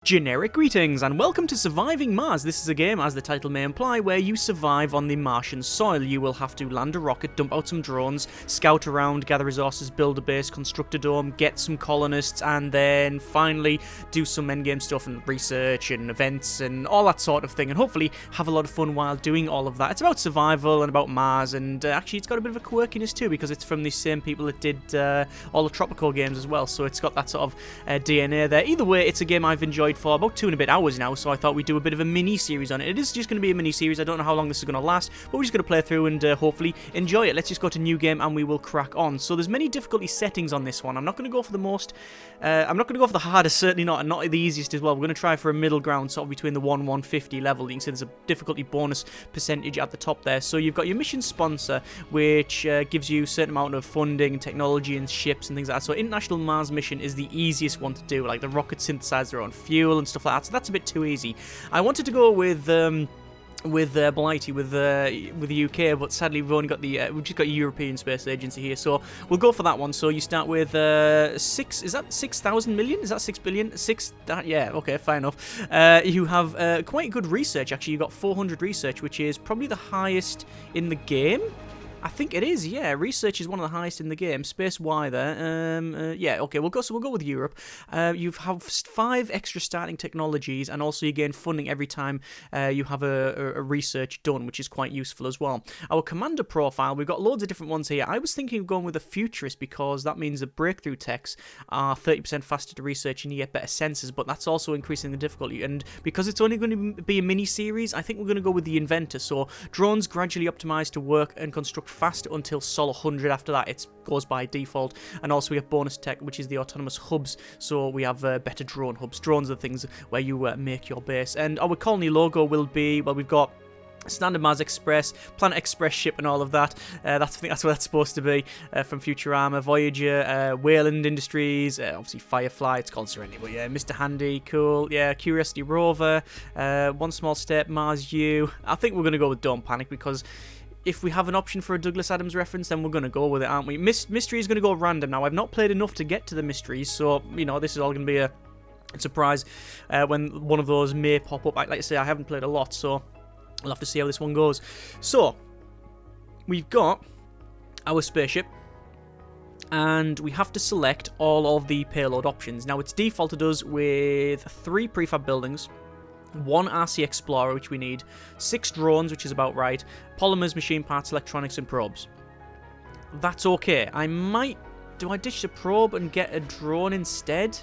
Generic greetings and welcome to Surviving Mars. This is a game, as the title may imply, where you survive on the Martian soil. You will have to land a rocket, dump out some drones, scout around, gather resources, build a base, construct a dome, get some colonists, and then finally do some endgame stuff and research and events and all that sort of thing, and hopefully have a lot of fun while doing all of that. It's about survival and about Mars, and actually it's got a bit of a quirkiness too, because it's from the same people that did all the Tropical games as well, so it's got that sort of DNA there. Either way, it's a game I've enjoyed for about 2 and a bit hours now, so I thought we'd do a bit of a mini-series on it. It is just going to be a mini-series. I don't know how long this is going to last, but we're just going to play through and hopefully enjoy it. Let's just go to new game and we will crack on. So there's many difficulty settings on this one. I'm not going to go for the most, I'm not going to go for the hardest, certainly not, and not the easiest as well. We're going to try for a middle ground, sort of between the 150 level. You can see there's a difficulty bonus percentage at the top there. So you've got your mission sponsor, which gives you a certain amount of funding and technology and ships and things like that. So International Mars mission is the easiest one to do. Like the rockets synthesize their own fuel and stuff like that, so that's a bit too easy. I wanted to go with Blighty, with the UK, but sadly we've only got we've just got European Space Agency here, so we'll go for that one. So you start with 6,000 million? Is that 6 billion? Yeah, okay, fair enough. You have quite good research, actually. You've got 400 research, which is probably the highest in the game. I think it is, yeah. Research is one of the highest in the game. Space Y there. Yeah, okay, we'll go with Europe. You have 5 extra starting technologies, and also you gain funding every time you have a research done, which is quite useful as well. Our commander profile, we've got loads of different ones here. I was thinking of going with a futurist, because that means the breakthrough techs are 30% faster to research and you get better sensors, but that's also increasing the difficulty. And because it's only going to be a mini-series, I think we're going to go with the inventor. So drones gradually optimized to work and construct fast until Sol 100. After that it goes by default, and also we have bonus tech, which is the autonomous hubs, so we have better drone hubs. Drones are the things where you make your base. And our colony logo will be, well, we've got Standard Mars Express, Planet Express ship and all of that. I think that's what that's supposed to be, from Futurama, Voyager, Wayland Industries, obviously Firefly, it's called Serenity, but yeah, Mr. Handy, cool, yeah, Curiosity Rover, One Small Step, Mars U. I think we're going to go with Don't Panic, because if we have an option for a Douglas Adams reference, then we're going to go with it, aren't we? Mystery is going to go random. Now, I've not played enough to get to the mysteries, so, you know, this is all going to be a surprise when one of those may pop up. Like I say, I haven't played a lot, so we'll have to see how this one goes. So, we've got our spaceship, and we have to select all of the payload options. Now, it's defaulted us with 3 prefab buildings, 1 RC Explorer, which we need, 6 drones, which is about right, polymers, machine parts, electronics, and probes. That's okay. Do I ditch the probe and get a drone instead?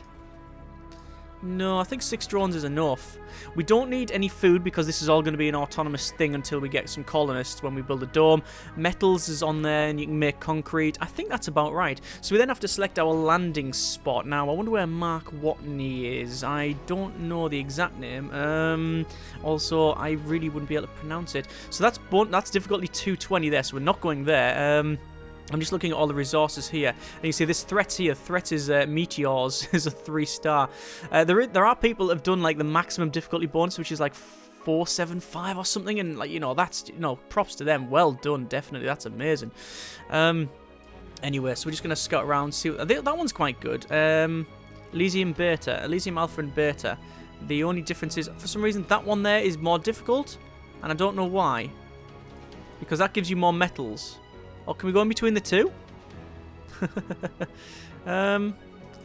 No, I think 6 drones is enough. We don't need any food, because this is all going to be an autonomous thing until we get some colonists when we build a dome. Metals is on there, and you can make concrete. I think that's about right. So we then have to select our landing spot. Now, I wonder where Mark Watney is. I don't know the exact name. Also, I really wouldn't be able to pronounce it. So that's difficulty 220 there, so we're not going there. I'm just looking at all the resources here, and you see this threat here. Threat is Meteors is a 3-star. There are people that have done like the maximum difficulty bonus, which is like 475 or something, and like, you know, that's, you know, props to them. Well done, definitely. That's amazing. Anyway, so we're just gonna scout around, see that one's quite good. Elysium Beta, Elysium Alpha and Beta. The only difference is, for some reason, that one there is more difficult, and I don't know why, because that gives you more metals. Or can we go in between the two? I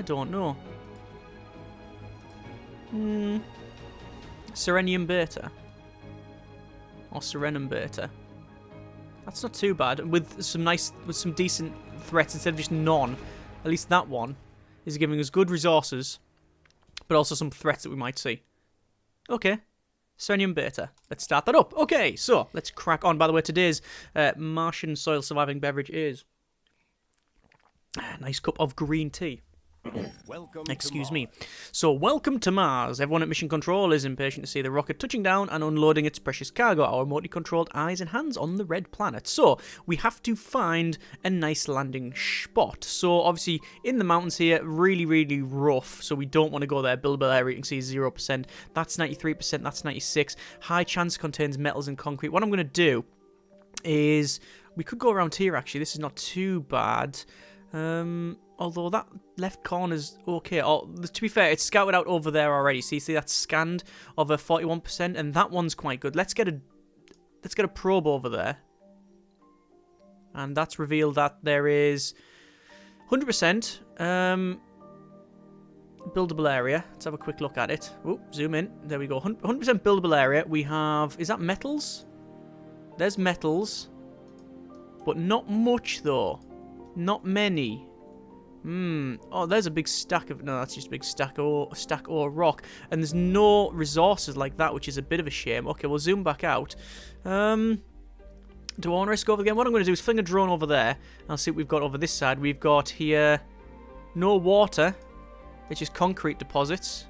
don't know. Serenium Beta. Or Serenum Beta. That's not too bad. With some decent threats instead of just none. At least that one is giving us good resources, but also some threats that we might see. Okay. Serenium Beta. Let's start that up. Okay, so let's crack on. By the way, today's Martian soil surviving beverage is a nice cup of green tea. Excuse me. So, welcome to Mars. Everyone at Mission Control is impatient to see the rocket touching down and unloading its precious cargo, our remotely controlled eyes and hands on the red planet. So, we have to find a nice landing spot. So, obviously, in the mountains here, really, really rough, so we don't want to go there. Buildable area, you can see 0%. That's 93%, that's 96%. High chance contains metals and concrete. What I'm going to do is, we could go around here, actually. This is not too bad. Although that left corner's okay. Oh, to be fair, it's scouted out over there already. So you see that's scanned over 41%, and that one's quite good. Let's get a probe over there. And that's revealed that there is 100% buildable area. Let's have a quick look at it. Oh, zoom in. There we go. 100% buildable area. We have... Is that metals? There's metals. But not much, though. Not many. Oh, there's a big stack of... No, that's just a big stack of rock. And there's no resources like that, which is a bit of a shame. Okay, we'll zoom back out. Do I want to risk over again? What I'm going to do is fling a drone over there. And I'll see what we've got over this side. We've got here... No water. It's just concrete deposits.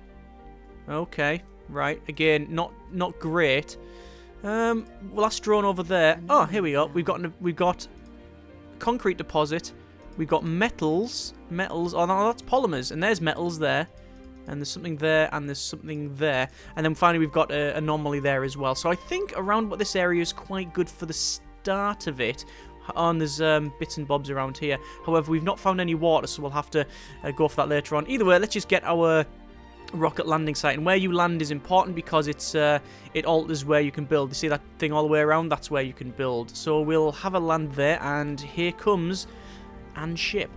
Okay, right. Again, not great. Last drone over there. Oh, here we go. We've got concrete deposit. We've got metals. Oh, no, that's polymers. And there's metals there. And there's something there, and there's something there. And then finally we've got an anomaly there as well. So I think around what this area is quite good for the start of it. And there's bits and bobs around here. However, we've not found any water, so we'll have to go for that later on. Either way, let's just get our rocket landing site. And where you land is important because it alters where you can build. You see that thing all the way around? That's where you can build. So we'll have a land there, and here comes and ship.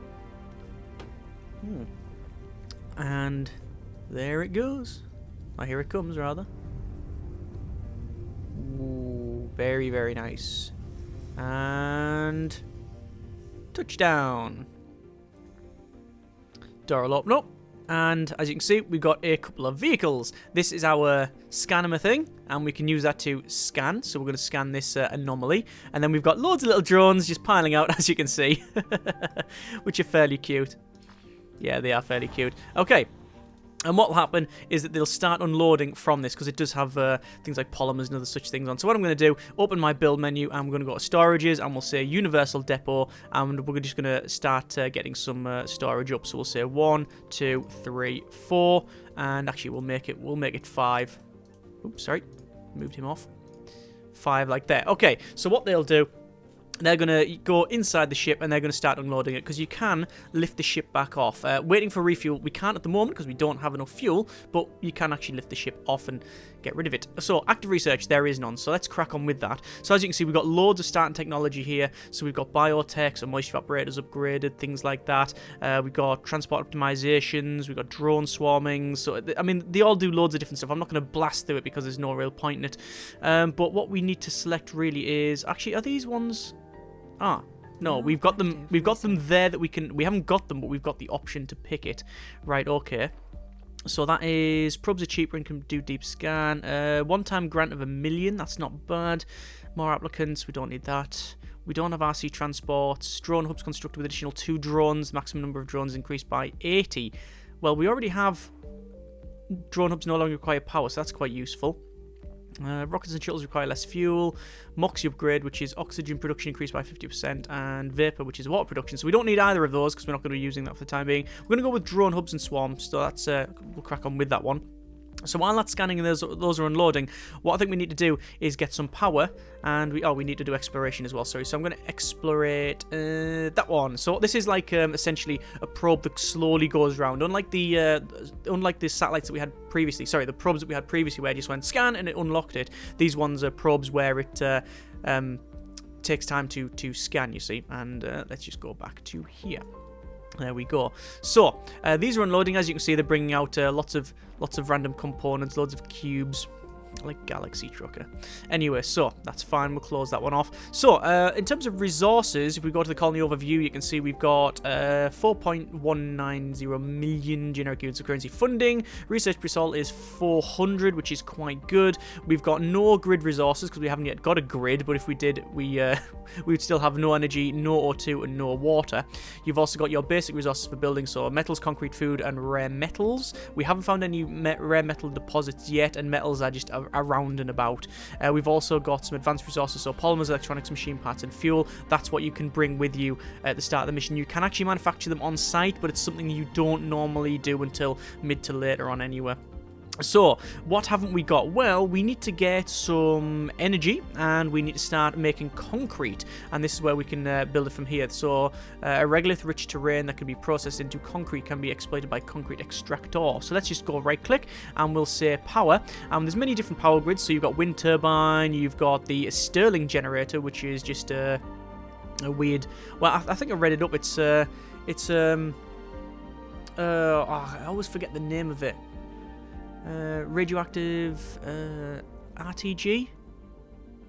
And there it goes. Oh, here it comes, rather. Ooh, very, very nice. And touchdown. Door will open up. And as you can see, we've got a couple of vehicles. This is our scanner thing, and we can use that to scan. So we're going to scan this anomaly. And then we've got loads of little drones just piling out, as you can see, which are fairly cute. Yeah, they are fairly cute. Okay. And what will happen is that they'll start unloading from this because it does have things like polymers and other such things on. So what I'm going to do, open my build menu, and I'm going to go to storages, and we'll say universal depot, and we're just going to start getting some storage up. So we'll say 1, 2, 3, 4, and actually we'll make it 5. Oops, sorry, moved him off. 5 like that. Okay, so what they'll do, they're going to go inside the ship and they're going to start unloading it because you can lift the ship back off. Waiting for refuel, we can't at the moment because we don't have enough fuel, but you can actually lift the ship off and get rid of it. So active research, there is none, so let's crack on with that. So as you can see, we've got loads of starting technology here. So we've got biotech, so moisture evaporators upgraded, things like that. We've got transport optimizations, we've got drone swarming. So, I mean, they all do loads of different stuff. I'm not going to blast through it because there's no real point in it. But what we need to select really is... Actually, are these ones... Ah, no, we've got them there that we haven't got them, but we've got the option to pick it. Right, okay. So that is, probes are cheaper and can do deep scan. One-time grant of 1 million, that's not bad. More applicants, we don't need that. We don't have RC transports. Drone hubs constructed with additional 2 drones. Maximum number of drones increased by 80. Well, we already have drone hubs no longer require power, so that's quite useful. Rockets and shuttles require less fuel. Moxie upgrade, which is oxygen production increased by 50%, and vapor, which is water production. So we don't need either of those because we're not going to be using that for the time being. We're going to go with drone hubs and swarms, so that's we'll crack on with that one. So while that's scanning and those are unloading, what I think we need to do is get some power, and we need to do exploration as well. Sorry, so I'm going to explorate that one. So this is like essentially a probe that slowly goes around, unlike the satellites that we had previously. Sorry, the probes that we had previously where it just went scan and it unlocked it. These ones are probes where it takes time to scan. You see, and let's just go back to here. There we go. So these are unloading. As you can see, they're bringing out lots of random components, loads of cubes, like Galaxy Trucker. Anyway, so that's fine. We'll close that one off. So in terms of resources, if we go to the colony overview, you can see we've got 4.190 million generic units of currency funding. Research per sol is 400, which is quite good. We've got no grid resources because we haven't yet got a grid, but if we did, we would still have no energy, no O2, and no water. You've also got your basic resources for building, so metals, concrete, food, and rare metals. We haven't found any rare metal deposits yet, and metals are just around and about. We've also got some advanced resources, so polymers, electronics, machine parts, and fuel. That's what you can bring with you at the start of the mission. You can actually manufacture them on site, but it's something you don't normally do until mid to later on anyway. So, what haven't we got? Well, we need to get some energy, and we need to start making concrete, and this is where we can build it from here. So, a regolith-rich terrain that can be processed into concrete can be exploited by concrete extractor. So let's just go right-click, and we'll say power. There's many different power grids, so you've got wind turbine, you've got the Stirling generator, which is just a weird... Well, I think I read it up. I always forget the name of it. Radioactive RTG?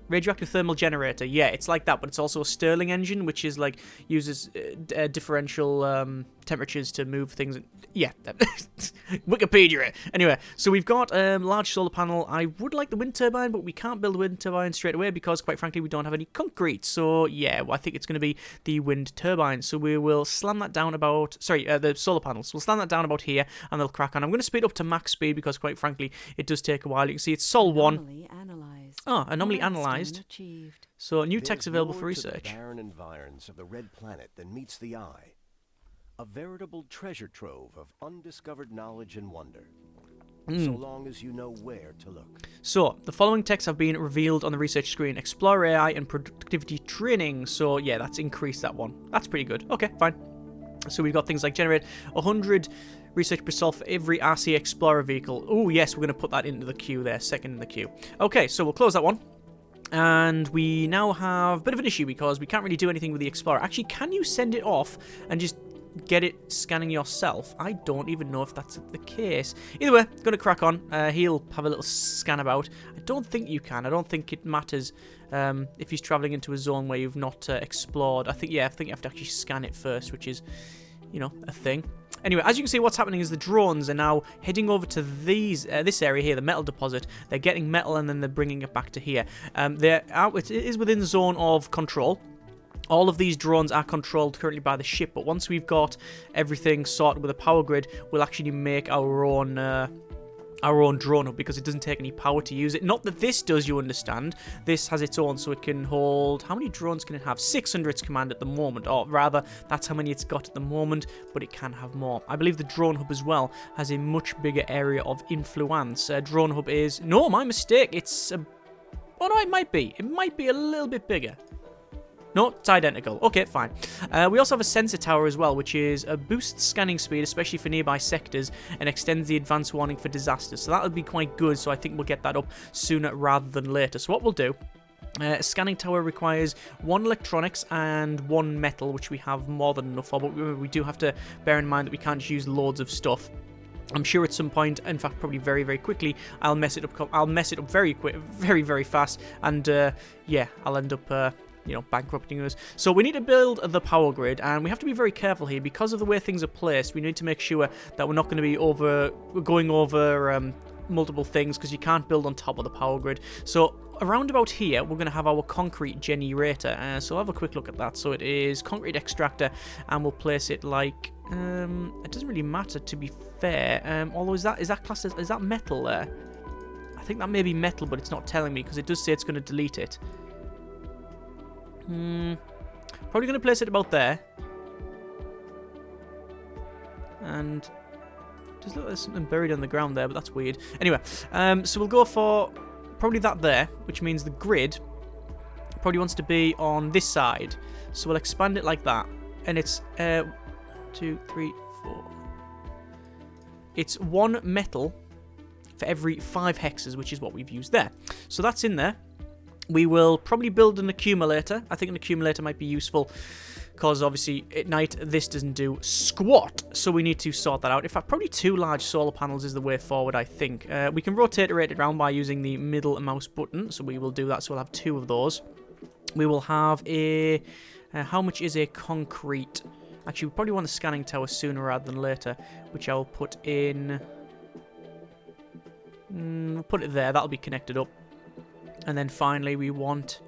Radioactive thermal generator. Yeah, it's like that, but it's also a Stirling engine, which is like uses differential temperatures to move things. Yeah, Wikipedia. Anyway, so we've got large solar panel. I would like the wind turbine, but we can't build a wind turbine straight away because, quite frankly, we don't have any concrete. So yeah, well, I think it's going to be the wind turbine. So we will slam that down about. Sorry, the solar panels. We'll slam that down about here, and they'll crack on. I'm going to speed up to max speed because, quite frankly, it does take a while. You can see it's Sol 1. Anomaly analyzed. So new text available for research. The barren environs of the red planet that meets the eye. A veritable treasure trove of undiscovered knowledge and wonder. So long as you know where to look. So, the following texts have been revealed on the research screen. Explore AI and productivity training. So, yeah, that's increased that one. That's pretty good. Okay, fine. So, we've got things like generate 100 research per sol for every RC Explorer vehicle. Oh, yes, we're going to put that into the queue there. Second in the queue. Okay, so we'll close that one. And we now have a bit of an issue because we can't really do anything with the Explorer. Actually, can you send it off and just get it scanning yourself? I don't even know if that's the case. Either way, gonna crack on. He'll have a little scan about. I don't think you can. I don't think it matters if he's traveling into a zone where you've not explored. I think you have to actually scan it first, which is, you know, a thing. Anyway, as you can see, what's happening is the drones are now heading over to this area here, the metal deposit. They're getting metal and then they're bringing it back to here. It is within the zone of control. All of these drones are controlled currently by the ship, but once we've got everything sorted with a power grid, we'll actually make our own drone hub because it doesn't take any power to use it. Not that this does, you understand. This has its own, so it can hold... How many drones can it have? 600 its command at the moment, or rather, that's how many it's got at the moment, but it can have more. I believe the drone hub as well has a much bigger area of influence. Drone hub is... No, my mistake. It's... Oh no, it might be. It might be a little bit bigger. No, it's identical. Okay, fine. We also have a sensor tower as well, which is a boost scanning speed, especially for nearby sectors, and extends the advance warning for disasters. So that would be quite good, so I think we'll get that up sooner rather than later. So what we'll do, a scanning tower requires 1 electronics and 1 metal, which we have more than enough for, but we do have to bear in mind that we can't just use loads of stuff. I'm sure at some point, in fact, probably very, very quickly, I'll mess it up very quick, very, very fast, and yeah, I'll end up... you know, bankrupting us. So we need to build the power grid, and we have to be very careful here because of the way things are placed. We need to make sure that we're not going to be going over multiple things, because you can't build on top of the power grid. So around about here, we're going to have our concrete generator. So I'll have a quick look at that. So it is concrete extractor, and we'll place it like it doesn't really matter, to be fair. Although is that classed as, is that metal there? I think that may be metal, but it's not telling me because it does say it's going to delete it. Probably going to place it about there. And just look, there's something buried on the ground there, but that's weird. Anyway, so we'll go for probably that there, which means the grid probably wants to be on this side. So we'll expand it like that. And it's 2, 3, 4. It's 1 metal for every 5 hexes, which is what we've used there. So that's in there. We will probably build an accumulator. I think an accumulator might be useful because obviously at night this doesn't do squat, so we need to sort that out. In fact, probably 2 large solar panels is the way forward, I think. We can rotate it around by using the middle mouse button, so we will do that. So we'll have 2 of those. We will have a... how much is a concrete? Actually, we probably want a scanning tower sooner rather than later, which I'll put in... we'll put it there. That'll be connected up. And then finally we want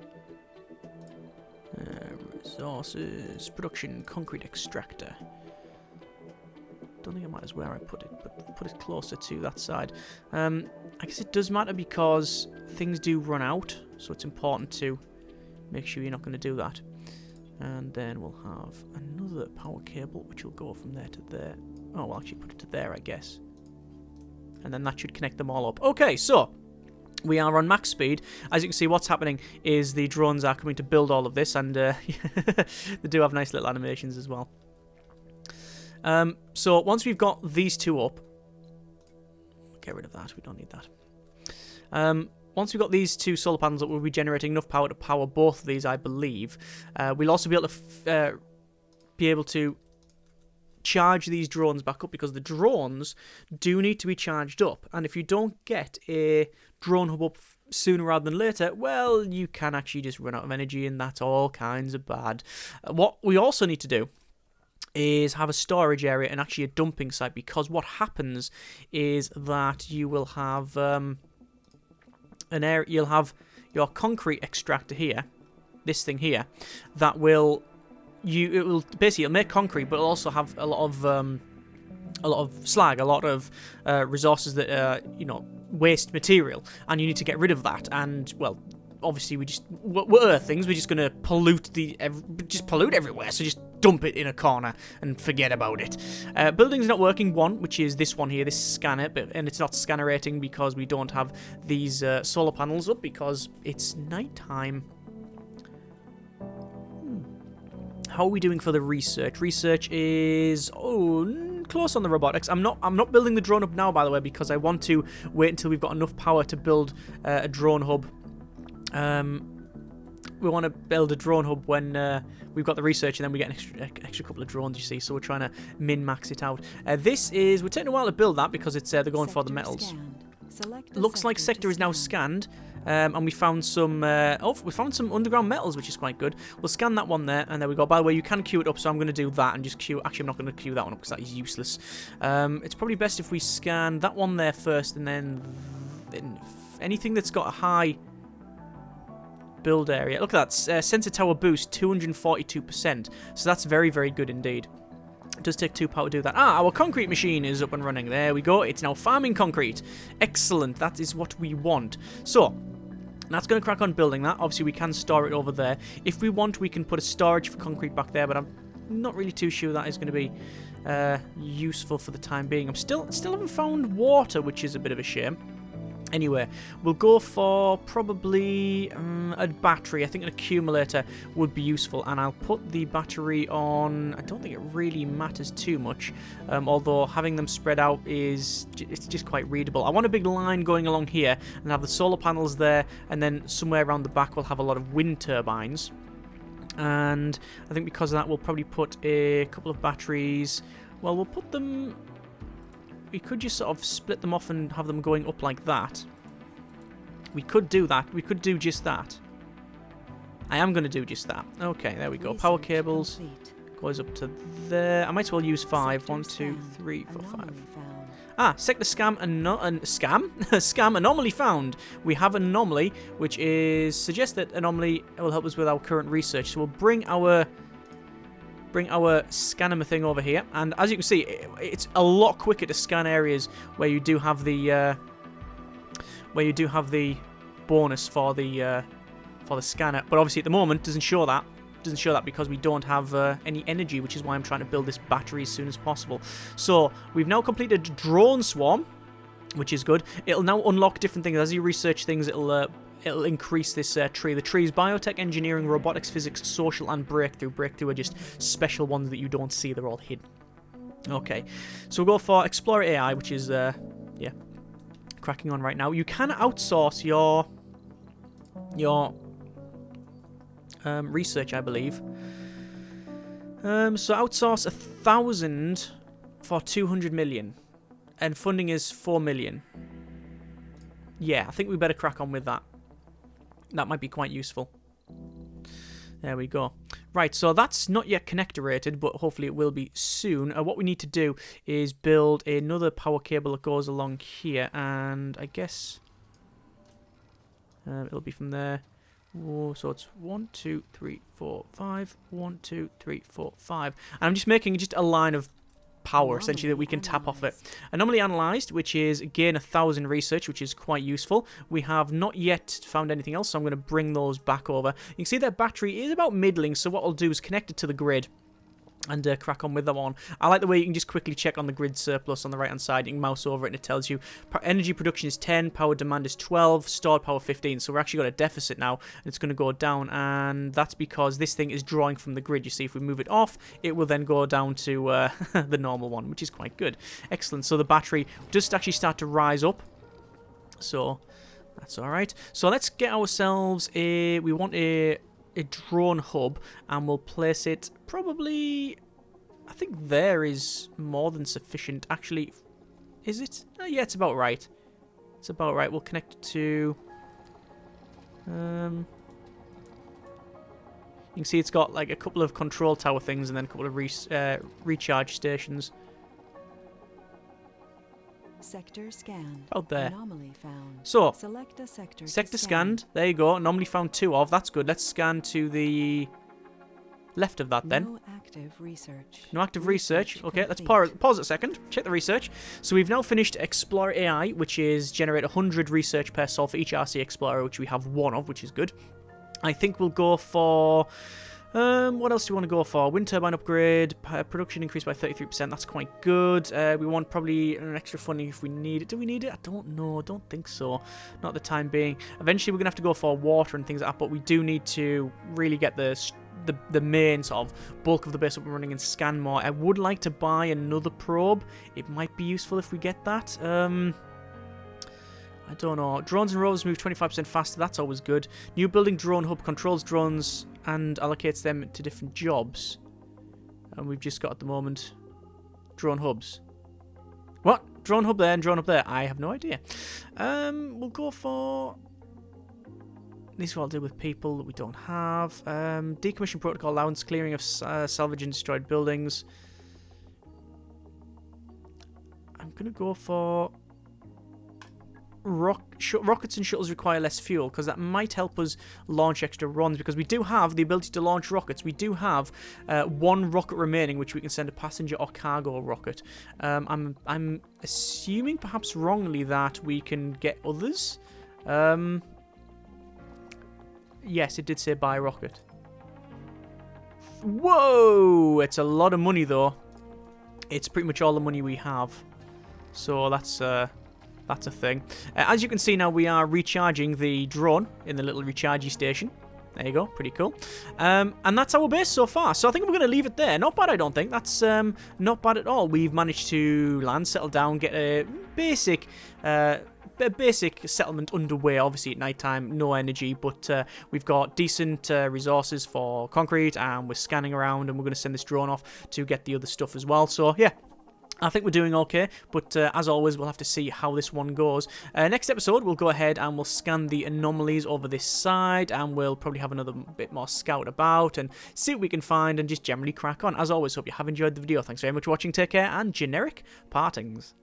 resources, production, concrete extractor. Don't think it matters where I put it, but put it closer to that side. I guess it does matter because things do run out, so it's important to make sure you're not going to do that. And then we'll have another power cable, which will go from there to there. Oh, we'll actually put it to there, I guess. And then that should connect them all up. Okay, so we are on max speed. As you can see, what's happening is the drones are coming to build all of this, and they do have nice little animations as well. So once we've got these two up, get rid of that, we don't need that. Once we've got these two solar panels up, we'll be generating enough power to power both of these, I believe. We'll also be able to charge these drones back up, because the drones do need to be charged up, and if you don't get a drone hub up sooner rather than later, well, you can actually just run out of energy, and that's all kinds of bad. What we also need to do is have a storage area and actually a dumping site, because what happens is that you will have an area, you'll have your concrete extractor here, this thing here, that will it will basically make concrete, but it'll also have a lot of slag, a lot of resources that are, you know, waste material, and you need to get rid of that. And well, obviously we're Earthlings, we're just gonna pollute everywhere, so just dump it in a corner and forget about it. Building's not working, which is this one here, this scanner, and it's not scanner-rating because we don't have these solar panels up because it's nighttime. How are we doing for the research? Research is close on the robotics. I'm not building the drone hub now, by the way, because I want to wait until we've got enough power to build a drone hub. We want to build a drone hub when we've got the research, and then we get an extra couple of drones, you see, so we're trying to min-max it out. We're taking a while to build that because it's they're going for the metals. Looks like sector is now scanned, and we found some underground metals, which is quite good. We'll scan that one there, and there we go. By the way, you can queue it up, so I'm going to do that and just queue. Actually, I'm not going to queue that one up because that is useless. It's probably best if we scan that one there first, and then anything that's got a high build area. Look at that, sensor tower boost 242%, so that's very, very good indeed. It does take 2 power to do that. Our concrete machine is up and running. There we go. It's now farming concrete. Excellent. That is what we want. So that's going to crack on building that. Obviously, we can store it over there. If we want, we can put a storage for concrete back there, but I'm not really too sure that is going to be useful for the time being. I'm still haven't found water, which is a bit of a shame. Anyway, we'll go for probably a battery. I think an accumulator would be useful, and I'll put the battery on. I don't think it really matters too much, although having them spread out it's just quite readable. I want a big line going along here and have the solar panels there, and then somewhere around the back we'll have a lot of wind turbines. And I think because of that, we'll probably put a couple of batteries. Well, we'll put them. We could just sort of split them off and have them going up like that. We could do that. We could do just that. I am going to do just that. Okay, there we go. Power cables goes up to there. I might as well use 5. 1, 2, 3, 4, 5. Sector scam scam anomaly found. We have an anomaly, which suggests that anomaly will help us with our current research. So we'll bring our scanner thing over here, and as you can see, it's a lot quicker to scan areas where you do have the bonus for the scanner. But obviously at the moment doesn't show that because we don't have any energy, which is why I'm trying to build this battery as soon as possible. So we've now completed drone swarm, which is good. It'll now unlock different things as you research things. It'll increase this tree. The trees: biotech, engineering, robotics, physics, social, and breakthrough. Breakthrough are just special ones that you don't see. They're all hidden. Okay, so we'll go for Explorer AI, which is, cracking on right now. You can outsource your research, I believe. So outsource 1,000 for 200 million. And funding is 4 million. Yeah, I think we better crack on with that. That might be quite useful. There we go. Right, so that's not yet connector rated, but hopefully it will be soon. What we need to do is build another power cable that goes along here, and I guess it'll be from there. Whoa, so it's 1, 2, 3, 4, 5. 1, 2, 3, 4, 5. And I'm just making just a line of power essentially that we can tap off it. Anomaly analyzed, which is again 1,000 research, which is quite useful. We have not yet found anything else, so I'm going to bring those back over. You can see that battery is about middling, so what I'll do is connect it to the grid, and crack on with that one. I like the way you can just quickly check on the grid surplus on the right hand side. You can mouse over it and it tells you energy production is 10, power demand is 12, stored power 15. So we're actually got a deficit now, and it's going to go down, and that's because this thing is drawing from the grid. You see, if we move it off, it will then go down to the normal one, which is quite good. Excellent. So the battery does actually start to rise up. So that's all right. So let's get ourselves we want a drone hub, and we'll place it probably, I think there is more than sufficient. Actually, is it? Yeah, it's about right. It's about right. We'll connect it to you can see it's got like a couple of control tower things and then a couple of recharge stations. Sector scan. Out there. Anomaly found. So, select a sector. Sector scanned. There you go. Anomaly found 2 of. That's good. Let's scan to the left of that then. No active research. No active research. Okay, let's pause it a second. Check the research. So we've now finished Explore AI, which is generate 100 research per sol for each RC Explorer, which we have 1 of, which is good. I think we'll go for... what else do we want to go for? Wind turbine upgrade, production increased by 33%. That's quite good. We want probably an extra funding if we need it. Do we need it? I don't know. I don't think so. Not at the time being. Eventually, we're going to have to go for water and things like that, but we do need to really get the main sort of bulk of the base up and running and scan more. I would like to buy another probe. It might be useful if we get that. I don't know. Drones and rovers move 25% faster. That's always good. New building drone hub controls drones and allocates them to different jobs. And we've just got at the moment drone hubs. What? Drone hub there and drone hub there? I have no idea. We'll go for... These will deal with people that we don't have. Decommission protocol allowance, clearing of salvage and destroyed buildings. I'm going to go for... rockets and shuttles require less fuel, because that might help us launch extra runs, because we do have the ability to launch rockets. We do have 1 rocket remaining, which we can send a passenger or cargo rocket. I'm assuming, perhaps wrongly, that we can get others. Yes, it did say buy rocket. Whoa! It's a lot of money, though. It's pretty much all the money we have. So that's a thing. As you can see now, we are recharging the drone in the little rechargey station. There you go, pretty cool. And that's our base so far. So I think we're going to leave it there. Not bad, I don't think. That's not bad at all. We've managed to land, settle down, get a basic settlement underway. Obviously at night time, no energy, but we've got decent resources for concrete, and we're scanning around, and we're going to send this drone off to get the other stuff as well. So yeah, I think we're doing okay, but as always, we'll have to see how this one goes. Next episode, we'll go ahead and we'll scan the anomalies over this side, and we'll probably have another bit more scout about and see what we can find and just generally crack on. As always, hope you have enjoyed the video. Thanks very much for watching. Take care, and generic partings.